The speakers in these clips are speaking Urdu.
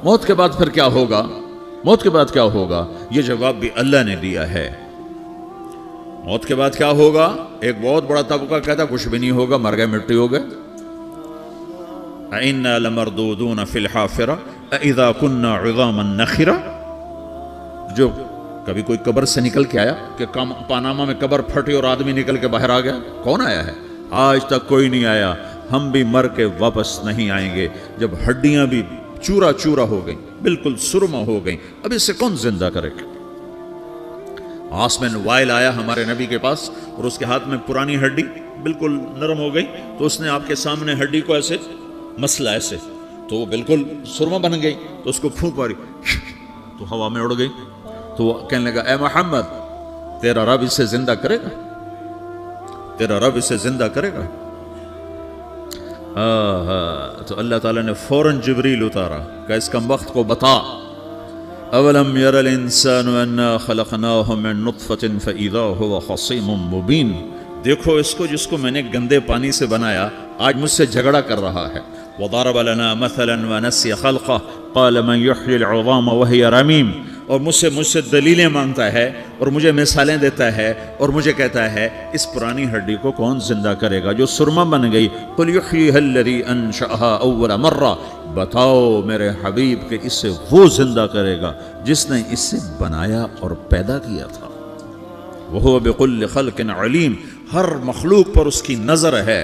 موت کے بعد پھر کیا ہوگا؟ موت کے بعد کیا ہوگا؟ یہ جواب بھی اللہ نے دیا ہے۔ موت کے بعد کیا ہوگا؟ ایک بہت بڑا طبقہ کہتا کچھ بھی نہیں ہوگا، مر گئے، مٹی ہو گئے۔ اِنَّا لَمَرْدُودُونَ فِي الْحَافِرَةِ اِذَا كُنَّا عِظَامًا نَخِرَةً، جو کبھی کوئی قبر سے نکل کے آیا کہ پاناما میں قبر پھٹی اور آدمی نکل کے باہر آ گیا؟ کون آیا ہے؟ آج تک کوئی نہیں آیا۔ ہم بھی مر کے واپس نہیں آئیں گے جب ہڈیاں بھی چورا چورا ہو گئیں، بالکل سرما ہو گئیں، اب اسے کون زندہ کرے گا؟ آسمین وائل آیا ہمارے نبی کے پاس اور اس کے ہاتھ میں پرانی ہڈی بالکل نرم ہو گئی، تو اس نے آپ کے سامنے ہڈی کو ایسے مسلا، ایسے، تو وہ بالکل سرما بن گئی، تو اس کو پھونک ماری تو ہوا میں اڑ گئی۔ تو وہ کہنے لگا اے محمد تیرا رب اسے زندہ کرے گا؟ تیرا رب اسے زندہ کرے گا؟ تو اللہ تعالیٰ نے فوراً جبریل اتارا کہ اس کم وقت کو بتا، اولم یر الانسان انا خلقناہ من نطفۃ فاذا هو خصیم مبین، دیکھو اس کو جس کو میں نے گندے پانی سے بنایا آج مجھ سے جھگڑا کر رہا ہے۔ وضرب لنا مثلا ونسی خلقہ قال من یحیی العظام وہی رمیم، اور مجھ سے دلیلیں مانگتا ہے اور مجھے مثالیں دیتا ہے اور مجھے کہتا ہے اس پرانی ہڈی کو کون زندہ کرے گا جو سرما بن گئی؟ قل یحییھا الذی انشأھا اول مرہ، بتاؤ میرے حبیب کہ اسے وہ زندہ کرے گا جس نے اسے بنایا اور پیدا کیا تھا۔ وہو بکل خلق علیم، ہر مخلوق پر اس کی نظر ہے،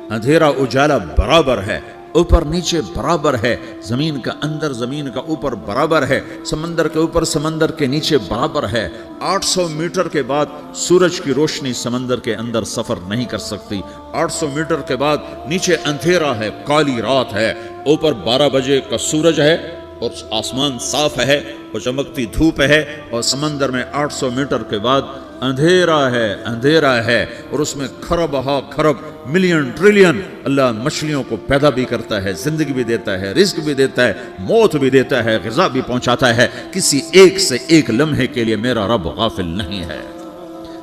اندھیرا اجالا برابر ہے، اوپر نیچے برابر ہے، زمین کا اندر زمین کا اوپر برابر ہے، سمندر کے اوپر سمندر کے نیچے برابر ہے۔ 800 میٹر کے بعد سورج کی روشنی سمندر کے اندر سفر نہیں کر سکتی، 800 میٹر کے بعد نیچے اندھیرا ہے، کالی رات ہے، اوپر 12 بجے کا سورج ہے اور آسمان صاف ہے اور چمکتی دھوپ ہے، اور سمندر میں 800 میٹر کے بعد اندھیرا ہے اور اس میں کھرب ہا کھرب ملین ٹریلین اللہ مچھلیوں کو پیدا بھی کرتا ہے، زندگی بھی دیتا ہے، رزق بھی دیتا ہے، موت بھی دیتا ہے، غذا بھی پہنچاتا ہے۔ کسی ایک سے ایک لمحے کے لیے میرا رب غافل نہیں ہے۔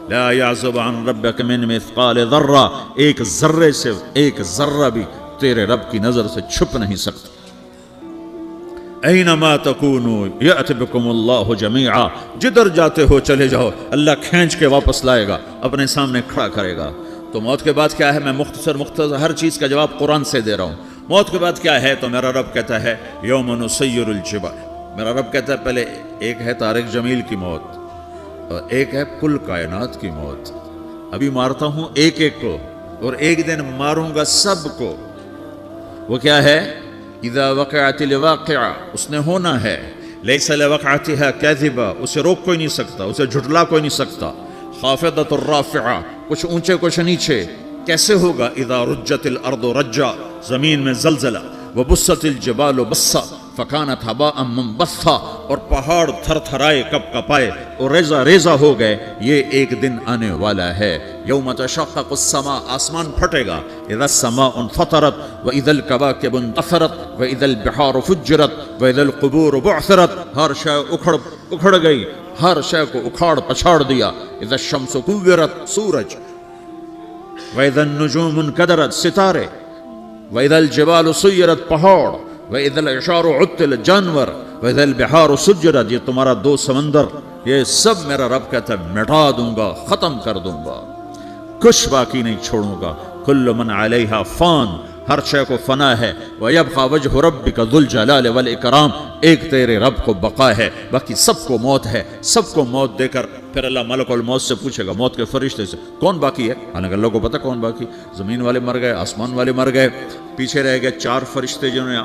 لا یعزب عن ربک من مثقال ذرہ، ایک ذرے سے ایک ذرہ بھی تیرے رب کی نظر سے چھپ نہیں سکتا۔ اینما تکونوا یأت بکم اللہ جمیعا، جدھر جاتے ہو چلے جاؤ، اللہ کھینچ کے واپس لائے گا، اپنے سامنے کھڑا کرے گا۔ تو موت کے بعد کیا ہے؟ میں مختصر ہر چیز کا جواب قرآن سے دے رہا ہوں۔ موت کے بعد کیا ہے؟ تو میرا رب کہتا ہے یوم نسیر الجبال، میرا رب کہتا ہے پہلے ایک ہے طارق جمیل کی موت اور ایک ہے کل کائنات کی موت۔ ابھی مارتا ہوں ایک ایک کو اور ایک دن ماروں گا سب کو۔ وہ کیا ہے؟ اذا وقعت الواقعہ، اس نے ہونا ہے، لیس لوقعتها کاذبہ، اسے روک کوئی نہیں سکتا، اسے جھٹلا کوئی نہیں سکتا۔ خافضۃ الرافعہ، کچھ اونچے کچھ نیچے۔ کیسے ہوگا؟ اذا رجت الارض رجا، زمین میں زلزلہ، وبست الجبال بسا فکانت ہباء منبثا، اور پہاڑ تھر تھرائے کپ کپائے اور ریزہ ریزہ ہو گئے۔ یہ ایک دن آنے والا ہے۔ یوم تشقق السماء، آسمان پھٹے گا۔ اذا السماء انفطرت واذا الكواكب انتثرت واذا البحار فجرت واذا القبور بعثرت، ہر شے اکھڑ گئی، ہر شے کو اکھاڑ پچھاڑ دیا۔ اذا الشمس كورت، سورج، واذا النجوم انكدرت، ستارے، واذا الجبال سيرت، پہاڑ، وَإِذَا الْعِشَارُ عُطِّلَتْ، جانور، وَإِذَا الْبِحَارُ سُجِّرَتْ، یہ تمہارا 2 سمندر، یہ سب میرا رب کہتا ہے مٹا دوں گا، ختم کر دوں گا، کچھ باقی نہیں چھوڑوں گا۔ كُلُّ مَنْ عَلَيْهَا فان، ہر شے کو فنا ہے۔ وَيَبْقَى وَجْهُ رَبِّكَ ذُو الْجَلَالِ وَالْإِكْرَامِ، ایک تیرے رب کو بقا ہے، باقی سب کو موت ہے۔ سب کو موت دے کر پھر اللہ ملک الموت سے پوچھے گا، موت کے فرشتے سے، کون باقی ہے؟ حالانکہ اللہ کو پتہ کون باقی۔ زمین والے مر گئے، آسمان والے مر گئے، پیچھے رہ گئے 4 فرشتے جنہوں نے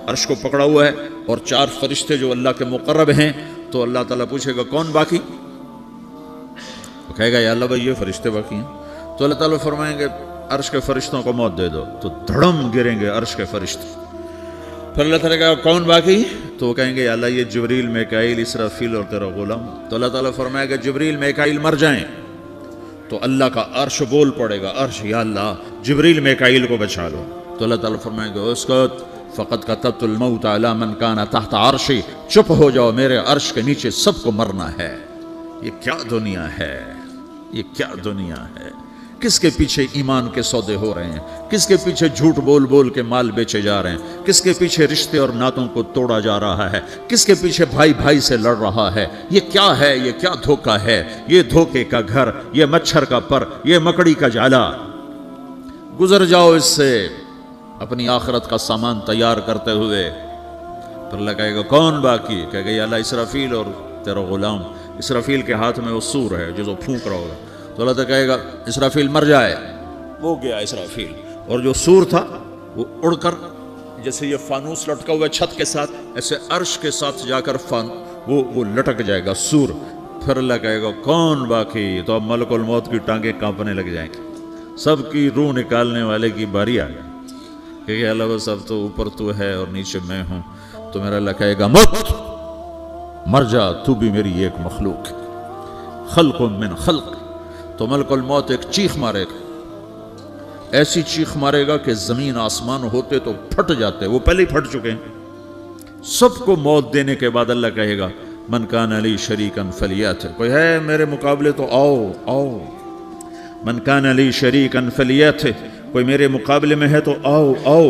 عرش کو پکڑا ہوا ہے اور 4 فرشتے جو اللہ کے مقرب ہیں۔ تو اللہ تعالیٰ پوچھے گا کون باقی؟ وہ کہے گا یا اللہ بھائی یہ فرشتے باقی ہیں۔ تو اللہ تعالیٰ فرمائیں گے عرش کے فرشتوں کو موت دے دو، تو دھڑم گریں گے عرش کے فرشتے۔ پھر اللہ تعالیٰ کہا کون باقی؟ تو وہ کہیں گے یا اللہ یہ جبریل، میکائیل، اسرافیل اور تیرا غلام۔ تو اللہ تعالیٰ فرمائے گا جبریل میکائیل مر جائیں، تو اللہ کا عرش بول پڑے گا، عرش یا اللہ جبریل میکائیل کو بچا لو۔ تو اللہ تعالیٰ فرمائے گا اسکت فقد کتبت الموت علی من کان تحت عرشی، چپ ہو جاؤ، میرے عرش کے نیچے سب کو مرنا ہے۔ یہ کیا دنیا ہے، یہ کیا دنیا ہے۔ کس کے پیچھے ایمان کے سودے ہو رہے ہیں، کس کے پیچھے جھوٹ بول بول کے مال بیچے جا رہے ہیں، کس کے پیچھے رشتے اور ناتوں کو توڑا جا رہا ہے، کس کے پیچھے بھائی بھائی سے لڑ رہا ہے۔ یہ کیا ہے؟ یہ کیا دھوکہ ہے؟ یہ دھوکے کا گھر، یہ مچھر کا پر، یہ مکڑی کا جالا۔ گزر جاؤ اس سے اپنی آخرت کا سامان تیار کرتے ہوئے۔ پھر اللہ کہے گا کون باقی؟ کہے گا یا اللہ اسرافیل اور تیرا غلام۔ اسرافیل کے ہاتھ میں وہ سور ہے جو پھونک رہا ہوگا، تو اللہ تعالیٰ کہے گا اسرافیل مر جائے، وہ گیا اسرافیل، اور جو سور تھا وہ اڑ کر جیسے یہ فانوس لٹکا ہوا چھت کے ساتھ ایسے عرش کے ساتھ جا کر وہ لٹک جائے گا سور۔ پھر اللہ کہے گا کون باقی؟ تو اب ملک الموت کی ٹانگیں کانپنے لگ جائیں گے، سب کی روح نکالنے والے کی باری آ گئی کہ اللہ بس اب تو اوپر تو ہے اور نیچے میں ہوں۔ تو میرا اللہ کہے گا مت، مر جا، تو بھی میری ایک مخلوق، خلق من خلق۔ تو ملک الموت ایک چیخ مارے گا، ایسی چیخ مارے گا کہ زمین آسمان ہوتے تو پھٹ جاتے، وہ پہلے ہی پھٹ چکے ہیں۔ سب کو موت دینے کے بعد اللہ کہے گا من کان علی شریکن فلیات، کوئی ہے میرے مقابلے تو آؤ آؤ۔ من کان علی شریکن فلیات، کوئی میرے مقابلے میں ہے تو آؤ آؤ۔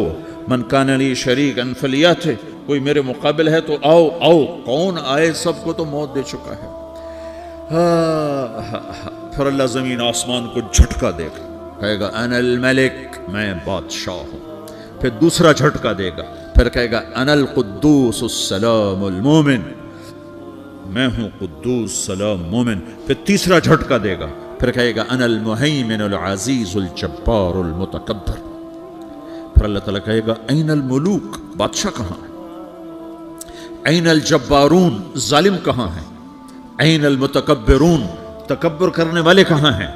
من کان علی شریکن فلیات، کوئی میرے مقابل ہے تو آؤ آؤ۔ کون آئے؟ سب کو تو موت دے چکا ہے۔ پھر اللہ زمین آسمان کو جھٹکا دے گا، کہے گا انا الملک، میں بادشاہ ہوں۔ پھر دوسرا جھٹکا دے گا، پھر کہے گا انا القدوس السلام المومن، میں ہوں قدوس سلام مومن۔ پھر تیسرا جھٹکا دے گا، پھر کہے گا انا المہیمن العزیز الجبار المتکبر۔ پھر اللہ تعالیٰ کہے گا این الملوک، بادشاہ کہاں ہے؟ این الجبارون، ظالم کہاں ہیں؟ این المتکبرون، تکبر کرنے والے کہاں ہیں؟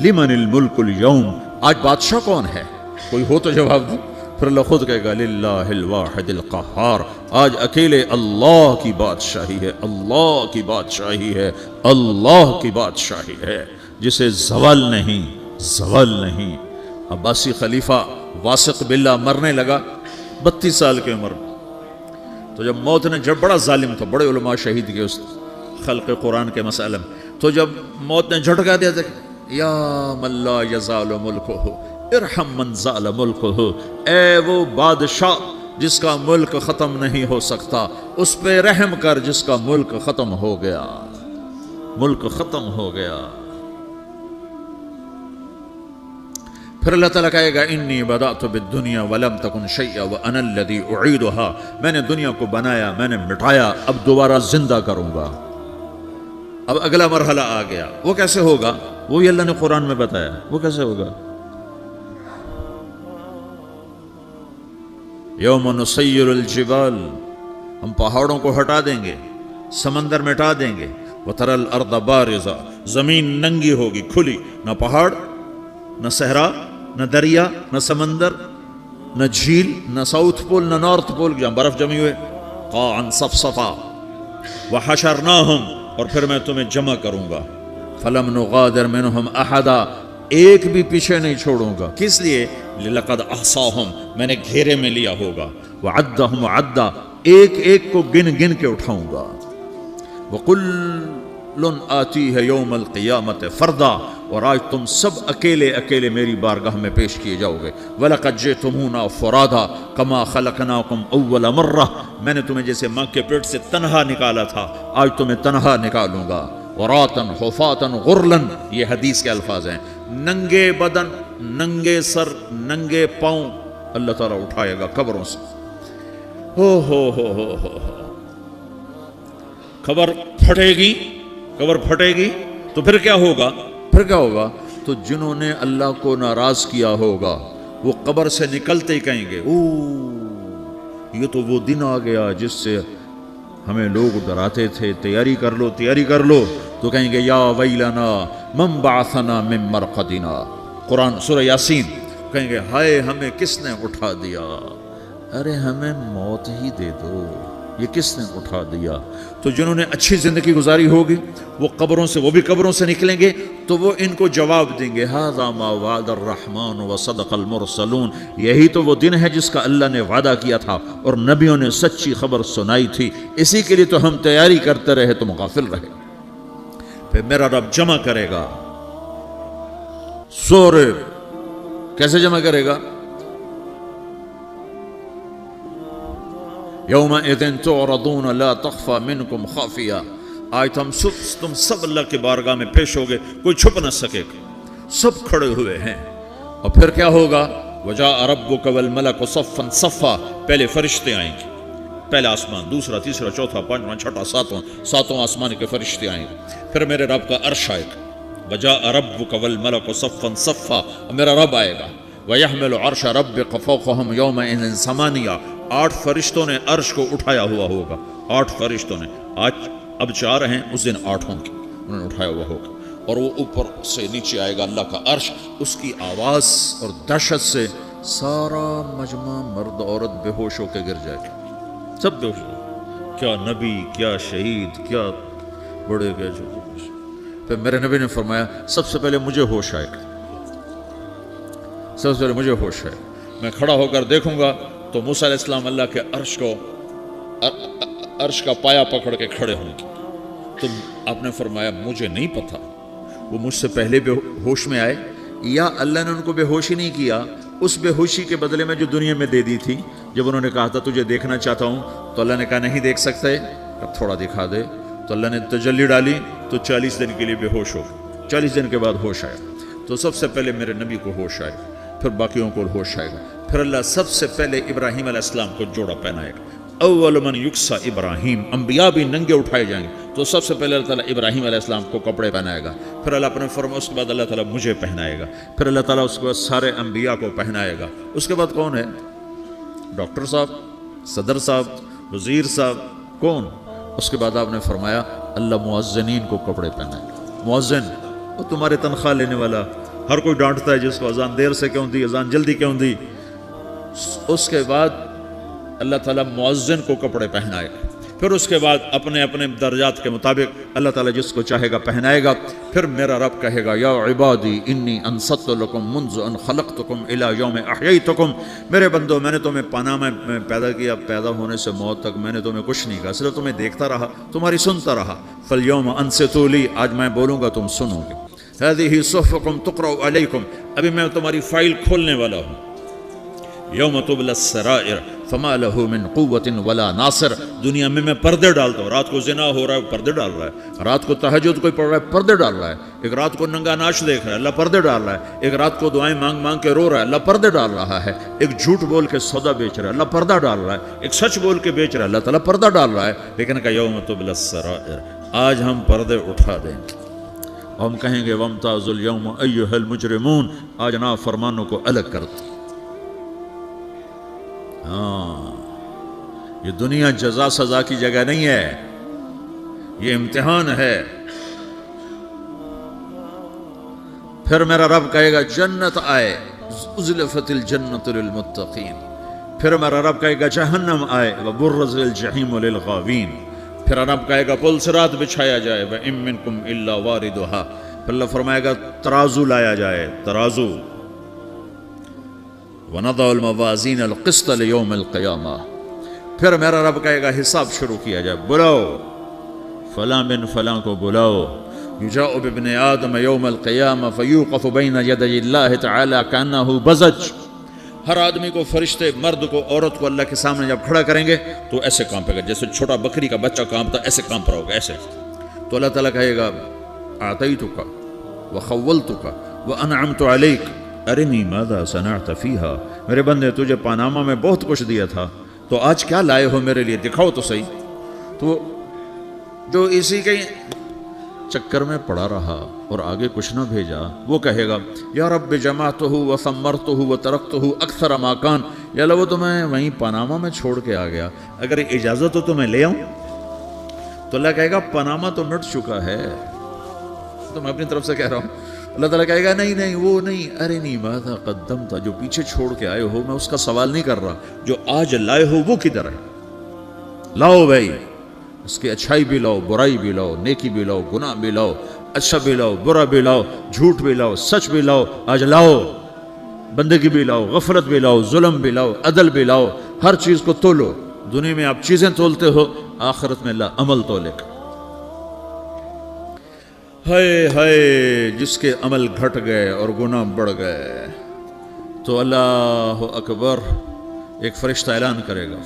لمن الملک اليوم، آج بادشاہ کون ہے؟ کوئی ہو تو جواب دو۔ پھر اللہ خود کہے گا للہ الواحد القہار، آج اکیلے اللہ کی بادشاہی ہے، اللہ کی بادشاہی ہے، اللہ کی بادشاہی ہے، جسے زوال نہیں، زوال نہیں۔ عباسی خلیفہ واسق باللہ مرنے لگا 32 سال کی عمر میں، تو جب موت نے، جب بڑا ظالم تھا، بڑے علماء شہید کے اس خلق قرآن کے مسئلہ میں، تو جب موت نے جھٹکا دیا تھا یا من لا یزال ملکہ ارحم من زال ملکہ، اے وہ بادشاہ جس کا ملک ختم نہیں ہو سکتا، اس پہ رحم کر جس کا ملک ختم ہو گیا، ملک ختم ہو گیا۔ پھر اللہ تعالیٰ کہے گا انی بدأت بالدنیا ولم تکن شیئا وانا الذی اعیدہا، میں نے دنیا کو بنایا، میں نے مٹایا، اب دوبارہ زندہ کروں گا۔ اب اگلا مرحلہ آ گیا، وہ کیسے ہوگا؟ وہی اللہ نے قرآن میں بتایا، وہ کیسے ہوگا؟ یوم نسیر الجبال، ہم پہاڑوں کو ہٹا دیں گے، سمندر مٹا دیں گے، وتری الارض بارزہ، زمین ننگی ہوگی، کھلی، نہ پہاڑ، نہ صحرا، نہ دریا، نہ سمندر، نہ جھیل، نہ ساؤتھ پول، نہ نارتھ پول جہاں برف جمی ہوئے، قاعا صفصفا، وحشرناہم، اور پھر میں تمہیں جمع کروں گا، فلم نغادر منہم احدا، ایک بھی پیچھے نہیں چھوڑوں گا، کس لیے؟ لقد احصاہم، میں نے گھیرے میں لیا ہوگا، وعدہم عدا، ایک ایک کو گن گن کے اٹھاؤں گا، وکل آتیہ یوم القیامت فردا، اور آج تم سب اکیلے اکیلے میری بارگاہ میں پیش کیے جاؤ گے، وَلَقَدْ جِئْتُمُونَا فُرَادًا كَمَا خَلَقْنَاكُمْ أَوَّلَ مَرَّةٍ، میں نے تمہیں جیسے ماں کے پیٹ سے تنہا نکالا تھا، آج تمہیں تنہا نکالوں گا، عُرَاةً حُفَاةً غُرْلًا، یہ حدیث کے الفاظ ہیں، ننگے بدن، ننگے سر، ننگے پاؤں اللہ تعالیٰ اٹھائے گا قبروں سے۔ ہو قبر پھٹے گی، قبر پھٹے گی تو پھر کیا ہوگا؟ پھر کیا ہوگا؟ تو جنہوں نے اللہ کو ناراض کیا ہوگا وہ قبر سے نکلتے ہی کہیں گے یہ تو وہ دن آ گیا جس سے ہمیں لوگ ڈراتے تھے، تیاری کر لو تیاری کر لو، تو کہیں گے یا ویلنا من بعثنا من مرقدنا، قرآن سورہ یاسین، کہیں گے ہائے ہمیں کس نے اٹھا دیا، ارے ہمیں موت ہی دے دو، یہ کس نے اٹھا دیا؟ تو جنہوں نے اچھی زندگی گزاری ہوگی وہ قبروں سے، وہ بھی قبروں سے نکلیں گے تو وہ ان کو جواب دیں گے ھذا ما وعد الرحمن وصدق المرسلون، یہی تو وہ دن ہے جس کا اللہ نے وعدہ کیا تھا اور نبیوں نے سچی خبر سنائی تھی، اسی کے لیے تو ہم تیاری کرتے رہے، تم غافل رہے۔ پھر میرا رب جمع کرے گا سورے کیسے جمع کرے گا؟ یومئذ تعرضون لا تخفى منکم خافیہ، آج تم سب اللہ کی بارگاہ میں پیش ہوگے، کوئی چھپ نہ سکے گا، سب کھڑے ہوئے ہیں۔ اور پھر کیا ہوگا؟ وجاء ربک والملک صفا صفا، پہلے فرشتے آئیں گے، پہلا آسمان، دوسرا، تیسرا، چوتھا، پانچواں، چھٹا، ساتواں آسمان کے فرشتے آئیں گے، پھر میرے رب کا عرش آئے گا۔ وجاء ربک والملک صفا صفا، میرا رب آئے گا۔ ویحمل عرش ربک فوقہم یومئذ ثمانیہ، 8 فرشتوں نے عرش کو اٹھایا ہوا ہوگا، 8 فرشتوں نے، اب 4 ہیں، اس دن 8 ہوں گے، انہوں نے اٹھایا ہوا ہوگا، اور وہ اوپر سے نیچے آئے گا اللہ کا عرش، اس کی آواز اور دہشت سے سارا مجمع مرد عورت بے ہوش ہو کے گر جائے گا، سب بے ہوش ہو، کیا نبی، کیا شہید، کیا بڑے گئے جو۔ پھر میرے نبی نے فرمایا سب سے پہلے مجھے ہوش آئے گا، سب سے پہلے مجھے ہوش ہے، میں کھڑا ہو کر دیکھوں گا تو موسیٰ علیہ السلام اللہ کے عرش کا پایا پکڑ کے کھڑے ہوں گے۔ تو آپ نے فرمایا مجھے نہیں پتا وہ مجھ سے پہلے بے ہوش میں آئے یا اللہ نے ان کو بے ہوشی نہیں کیا، اس بے ہوشی کے بدلے میں جو دنیا میں دے دی تھی، جب انہوں نے کہا تھا تجھے دیکھنا چاہتا ہوں، تو اللہ نے کہا نہیں دیکھ سکتے، اب تھوڑا دکھا دے، تو اللہ نے تجلی ڈالی تو 40 دن کے لیے بے ہوش ہو گئے، 40 دن کے بعد ہوش آیا۔ تو سب سے پہلے میرے نبی کو ہوش آئے، پھر باقیوں کو ہوش آئے گا، پھر اللہ سب سے پہلے ابراہیم علیہ السلام کو جوڑا پہنائے گا۔ اول من یکسا ابراہیم، انبیاء بھی ننگے اٹھائے جائیں گے، تو سب سے پہلے اللہ تعالیٰ ابراہیم علیہ السلام کو کپڑے پہنائے گا، پھر اللہ اپنے فرما، اس کے بعد اللہ تعالیٰ مجھے پہنائے گا، پھر اللہ تعالیٰ اس کے بعد سارے انبیاء کو پہنائے گا۔ اس کے بعد کون ہے؟ ڈاکٹر صاحب، صدر صاحب، وزیر صاحب، کون؟ اس کے بعد آپ نے فرمایا اللہ مؤذنین کو کپڑے پہنائے گا۔ مؤذن وہ تمہارے تنخواہ لینے والا، ہر کوئی ڈانٹتا ہے جس کو اذان دیر سے کیوں دی، اذان جلدی کیوں دی۔ اس کے بعد اللہ تعالیٰ مؤذن کو کپڑے پہنائے گا، پھر اس کے بعد اپنے اپنے درجات کے مطابق اللہ تعالیٰ جس کو چاہے گا پہنائے گا۔ پھر میرا رب کہے گا یا عبادی انی انصت لکم منذ ان خلقتکم الی یوم احییتکم، میرے بندو میں نے تمہیں پاناما میں پیدا کیا، پیدا ہونے سے موت تک میں نے تمہیں کچھ نہیں کہا، صرف تمہیں دیکھتا رہا، تمہاری سنتا رہا۔ فالیوم انصتوا لی، آج میں بولوں گا تم سنو گے۔ هذه صحفکم تقرأ علیکم، ابھی میں تمہاری فائل کھولنے والا ہوں۔ یوم تبلی السرائر فما له من قوت ولا ناصر، دنیا میں پردے ڈالتا ہوں، رات کو زنا ہو رہا ہے پردے ڈال رہا ہے، رات کو تہجد کوئی پڑھ رہا ہے پردے ڈال رہا ہے، ایک رات کو ننگا ناچ دیکھ رہا ہے اللہ پردے ڈال رہا ہے، ایک رات کو دعائیں مانگ مانگ کے رو رہا ہے اللہ پردے ڈال رہا ہے، ایک جھوٹ بول کے سودا بیچ رہا ہے اللہ پردہ ڈال رہا ہے، ایک سچ بول کے بیچ رہا ہے اللہ تعالیٰ پردہ ڈال رہا ہے۔ لیکن کہ یوم تبلی السرائر، آج ہم پردے اٹھا دیں گے، ہم کہیں گے وامتازوا اليوم ایھا المجرمون، آج نافرمانوں کو الگ کر دو۔ ہاں، یہ دنیا جزا سزا کی جگہ نہیں ہے، یہ امتحان ہے۔ پھر میرا رب کہے گا جنت آئے، ازلفت الجنت للمتقین، پھر میرا رب کہے گا جہنم آئے، وبرزت الجحیم للغاوین، پھر رب کہے گا پل صراط بچھایا جائے، وَإِن مِّنكُمْ إِلَّا وَارِدُهَا، پھر اللہ فرمائے گا ترازو لایا جائے، ترازو، وَنَضَعُ الْمَوَازِينَ الْقِسْطَ لِيَوْمِ الْقِيَامَةِ، پھر میرا رب کہے گا حساب شروع کیا جائے، بلاؤ فلاں بن فلاں کو بلاؤ، یجاء بابن آدم یوم القیامہ فیوقف بین یدی اللہ تعالی کأنہ بزج، ہر آدمی کو، فرشتے، مرد کو، عورت کو اللہ کے سامنے جب کھڑا کریں گے تو ایسے کانپے گا جیسے چھوٹا بکری کا بچہ کانپتا، ایسے کانپ رہا ہوگا ایسے۔ تو اللہ تعالیٰ کہے گا اعطیتک وخولتک وانعمت علیک ارنی ماذا صنعت فیہا، میرے بندے تجھے پاناما میں بہت کچھ دیا تھا، تو آج کیا لائے ہو میرے لیے، دکھاؤ تو صحیح۔ تو جو اسی کے چکر میں پڑا رہا اور آگے کچھ نہ بھیجا، وہ کہے گا یا رب جمعتہ وثمرتہ وترکتہ اکثر ما کان، یا اللہ وہ تو میں وہیں پاناما میں چھوڑ کے آ گیا، اگر اجازت ہو تو میں لے آؤں؟ تو اللہ کہے گا پاناما تو مٹ چکا ہے، تو میں اپنی طرف سے کہہ رہا ہوں۔ اللہ تعالیٰ کہے گا نہیں وہ نہیں، ارنی ماذا قدمت، جو پیچھے چھوڑ کے آئے ہو میں اس کا سوال نہیں کر رہا، جو آج لائے ہو وہ کدھر ہے، لاؤ بھائی، اس کی اچھائی بھی لاؤ، برائی بھی لاؤ، نیکی بھی لاؤ، گناہ بھی لاؤ، اچھا بھی لاؤ، برا بھی لاؤ، جھوٹ بھی لاؤ، سچ بھی لاؤ، آج لاؤ، بندگی بھی لاؤ، غفلت بھی لاؤ، ظلم بھی لاؤ، عدل بھی لاؤ، ہر چیز کو تولو۔ دنیا میں آپ چیزیں تولتے ہو، آخرت میں اللہ عمل تولے گا۔ ہائے ہائے جس کے عمل گھٹ گئے اور گناہ بڑھ گئے تو اللہ اکبر ایک فرشتہ اعلان کرے گا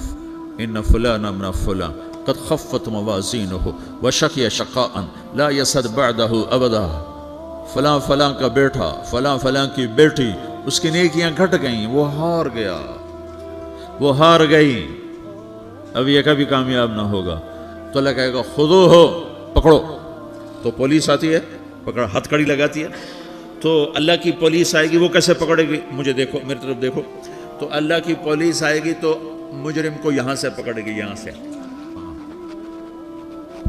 ان فلان من فلان قد خفت موازینہ وشقی شقاء لا یسد بعدہ ابدا، فلاں فلاں کا بیٹا، فلاں فلاں کی بیٹی، اس کی نیکیاں گھٹ گئیں، وہ ہار گیا، وہ ہار گئی، اب یہ کبھی کامیاب نہ ہوگا۔ تو اللہ کہے گا خودو ہو، پکڑو۔ تو پولیس آتی ہے، پکڑ ہتھ کڑی لگاتی ہے، تو اللہ کی پولیس آئے گی، وہ کیسے پکڑے گی؟ مجھے دیکھو، میری طرف دیکھو۔ تو اللہ کی پولیس آئے گی تو مجرم کو یہاں سے پکڑے گی، یہاں سے،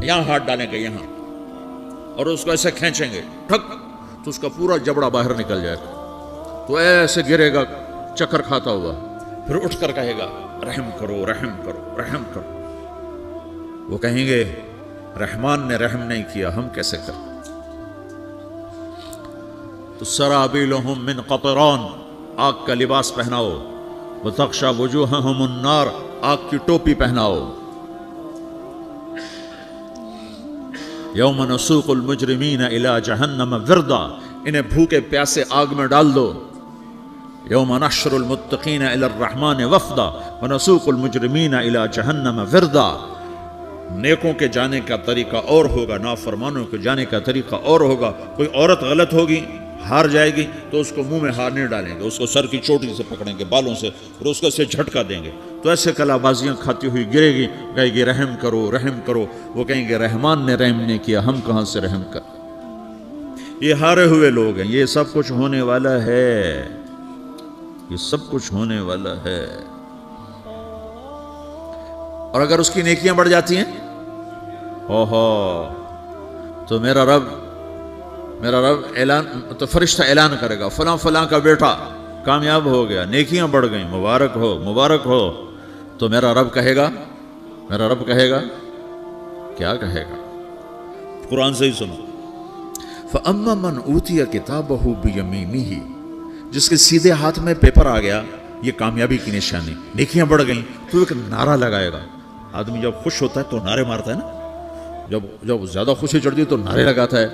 یہاں ہاتھ ڈالیں گے یہاں، اور اس کو ایسے کھینچیں گے ٹھک، تو اس کا پورا جبڑا باہر نکل جائے گا، تو ایسے گرے گا چکر کھاتا ہوا، پھر اٹھ کر کہے گا رحم کرو رحم کرو رحم کرو۔ وہ کہیں گے رحمان نے رحم نہیں کیا، ہم کیسے کریں؟ تو سرابیلہم من قطران، آگ کا لباس پہناؤ، وتغشا وجوہہم النار، آگ کی ٹوپی پہناؤ۔ یوم نسوق المجرمین الی جہنم وردا، انہیں بھوکے پیاسے آگ میں ڈال دو۔ یوم نحشر المتقین الی الرحمن وفدا ونسوق المجرمین الی جہنم وردا۔ نیکوں کے جانے کا طریقہ اور ہوگا، نافرمانوں کے جانے کا طریقہ اور ہوگا۔ کوئی عورت غلط ہوگی، ہار جائے گی، تو اس کو منہ میں ہار نہیں ڈالیں گے، اس کو سر کی چوٹی سے پکڑیں گے، بالوں سے، اور اس کو سے جھٹکا دیں گے، تو ایسے کلا بازیاں کھاتی ہوئی گرے گی، کہے گی رحم کرو رحم کرو۔ وہ کہیں گے رحمان نے رحم نہیں کیا، ہم کہاں سے رحم کر۔ یہ ہارے ہوئے لوگ ہیں، یہ سب کچھ ہونے والا ہے، یہ سب کچھ ہونے والا ہے۔ اور اگر اس کی نیکیاں بڑھ جاتی ہیں تو میرا رب اعلان، تو فرشتہ اعلان کرے گا فلاں فلاں کا بیٹا کامیاب ہو گیا، نیکیاں بڑھ گئیں، مبارک ہو مبارک ہو۔ تو میرا رب کہے گا کیا کہے گا؟ قرآن سے ہی سنو۔ فَأَمَّا مَنْ أُوتِيَ كِتَابَهُ بِيَمِينِهِ، جس کے سیدھے ہاتھ میں پیپر آ گیا، یہ کامیابی کی نشانی، نیکیاں بڑھ گئیں، تو ایک نعرہ لگائے گا۔ آدمی جب خوش ہوتا ہے تو نعرے مارتا ہے نا، جب زیادہ خوشی چڑھتی ہے تو نعرے لگاتا ہے۔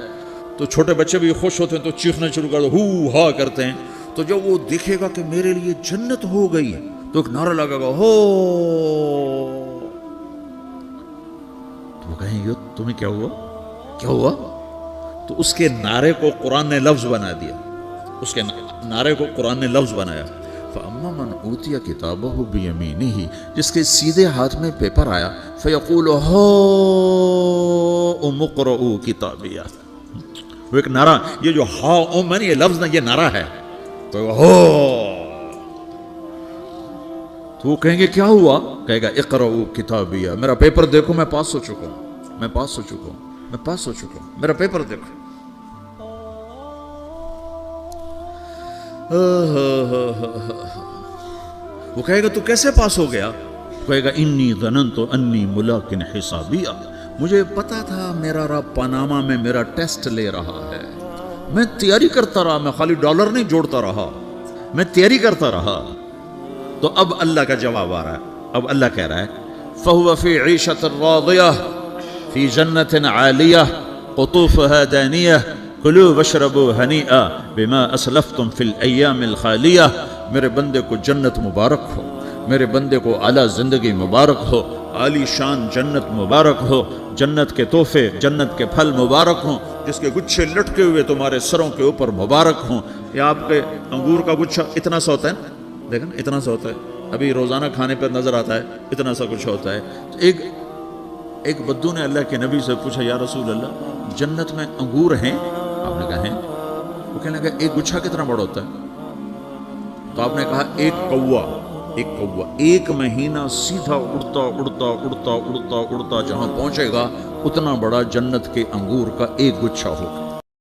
تو چھوٹے بچے بھی خوش ہوتے ہیں تو چیخنا شروع کر دو، ہو ہا کرتے ہیں۔ تو جب وہ دیکھے گا کہ میرے لیے جنت ہو گئی تو ایک نعرہ لگے گا، ہو۔ تو وہ کہیں گے تمہیں کیا ہوا؟ تو اس کے نعرے کو قرآن نے لفظ بنا دیا، اس کے نعرے کو قرآن نے لفظ بنایا۔ فَأَمَّا مَنْ أُوتِيَ كِتَابَهُ بِيَمِينِهِ، جس کے سیدھے ہاتھ میں پیپر آیا، فَيَقُولُ هَاؤْمُ اقْرَءُوا كِتَابِيَهْ، وہ ایک نعرہ، یہ جو ہاؤم ہے یہ لفظ نہ، یہ نعرہ ہے، تو وہ کہیں گے کیا ہوا؟ کہے گا اقرؤوا کتابیہ، میرا پیپر دیکھو، میں پاس ہو چکا ہوں، میں پاس ہو چکا ہوں، میرا پیپر دیکھو۔ وہ کہے گا تو کیسے پاس ہو گیا؟ کہے گا انی ظننت انی ملاق حسابیہ، مجھے پتا تھا میرا رب پاناما میں میرا ٹیسٹ لے رہا ہے، میں تیاری کرتا رہا، میں خالی ڈالر نہیں جوڑتا رہا، میں تیاری کرتا رہا۔ تو اب اللہ کا جواب آ رہا ہے، اب اللہ کہہ رہا ہے فَهُوَ فِي عِيشَةٍ رَاضِيَةٍ فِي جَنَّةٍ عَالِيَةٍ قُطُوفُهَا دَانِيَةٍ کلوا واشربوا ہنیئا بما اسلفتم فی الایام الخالیہ۔ میرے بندے کو جنت مبارک ہو، میرے بندے کو اعلیٰ زندگی مبارک ہو، عالی شان جنت مبارک ہو، جنت کے تحفے، جنت کے پھل مبارک ہوں، جس کے گچھے لٹکے ہوئے تمہارے سروں کے اوپر مبارک ہوں۔ یہ آپ کے انگور کا گچھا اتنا سا ہوتا ہے نا، دیکھیں اتنا سا ہوتا ہے، ابھی روزانہ کھانے پر نظر آتا ہے، اتنا سا کچھ ہوتا ہے۔ تو ایک بدو نے اللہ کے نبی سے پوچھا یا رسول اللہ جنت میں انگور ہیں؟ آپ نے کہا ہیں۔ وہ کہنے لگا ایک گچھا کتنا بڑا ہوتا ہے؟ تو آپ نے کہا ایک کوا ایک مہینہ سیدھا اڑتا اڑتا اڑتا اڑتا اڑتا جہاں پہنچے گا اتنا بڑا جنت کے انگور کا ایک گچھا ہوگا۔